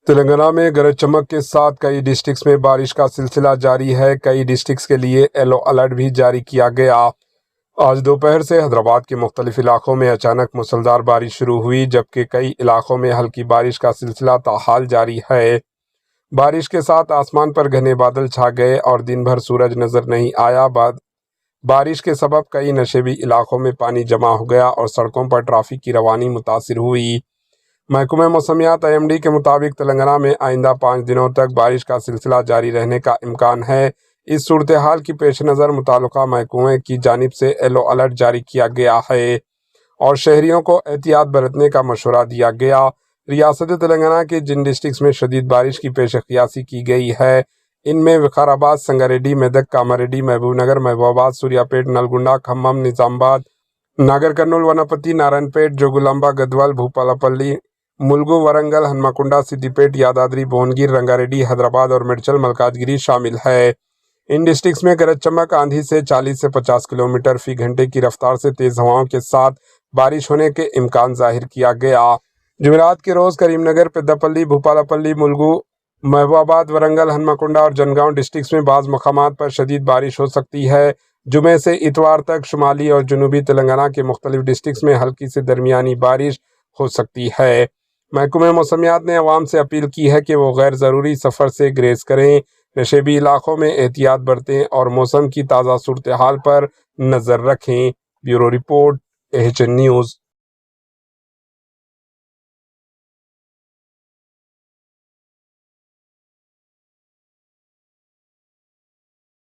تلنگانہ میں گرج چمک کے ساتھ کئی ڈسٹرکٹس میں بارش کا سلسلہ جاری ہے۔ کئی ڈسٹرکٹس کے لیے یلو الرٹ بھی جاری کیا گیا۔ آج دوپہر سے حیدرآباد کے مختلف علاقوں میں اچانک موسلادھار بارش شروع ہوئی، جبکہ کئی علاقوں میں ہلکی بارش کا سلسلہ تاحال جاری ہے۔ بارش کے ساتھ آسمان پر گھنے بادل چھا گئے اور دن بھر سورج نظر نہیں آیا۔ بارش کے سبب کئی نشیبی علاقوں میں پانی جمع ہو گیا اور سڑکوں پر ٹریفک کی روانی متاثر ہوئی۔ محکمہ موسمیات IMD کے مطابق تلنگانہ میں آئندہ 5 دنوں تک بارش کا سلسلہ جاری رہنے کا امکان ہے۔ اس صورتحال کی پیش نظر متعلقہ محکمے کی جانب سے یلو الرٹ جاری کیا گیا ہے اور شہریوں کو احتیاط برتنے کا مشورہ دیا گیا۔ ریاست تلنگانہ کے جن ڈسٹرکٹس میں شدید بارش کی پیش قیاسی کی گئی ہے، ان میں وقار سنگاریڈی، میدک، کاماریڈی، محبوب نگر، محبوب آباد، سوریا پیٹ، نلگنڈا، کھمم، نظام آباد، ناگر کرنول، وناپتی، نارائن پیٹ، جوگولامبا، گدوال، بھوپالاپلی، ملگو، ورنگل، ہنمکنڈا، سدی پیٹ، یادادری، بھونگیر، رنگاریڈی، حیدرآباد اور میڈچل ملکاجگیری شامل ہے۔ ان ڈسٹرکٹس میں گرج چمک آندھی سے 40 سے 50 کلومیٹر فی گھنٹے کی رفتار سے تیز ہواؤں کے ساتھ بارش ہونے کے امکان ظاہر کیا گیا۔ جمعرات کے روز کریم نگر، پیداپلی، بھوپالاپلی، ملگو، محبوب آباد، ورنگل، ہنمکنڈا اور جنگاؤں ڈسٹرکٹس میں بعض مقامات پر شدید بارش ہو سکتی ہے۔ جمعے سے اتوار تک شمالی اور جنوبی تلنگانہ کے مختلف ڈسٹرکٹس میں ہلکی سے درمیانی بارش ہو سکتی ہے۔ محکمہ موسمیات نے عوام سے اپیل کی ہے کہ وہ غیر ضروری سفر سے گریز کریں، نشیبی علاقوں میں احتیاط برتیں اور موسم کی تازہ صورتحال پر نظر رکھیں۔ Bureau report, AHN news.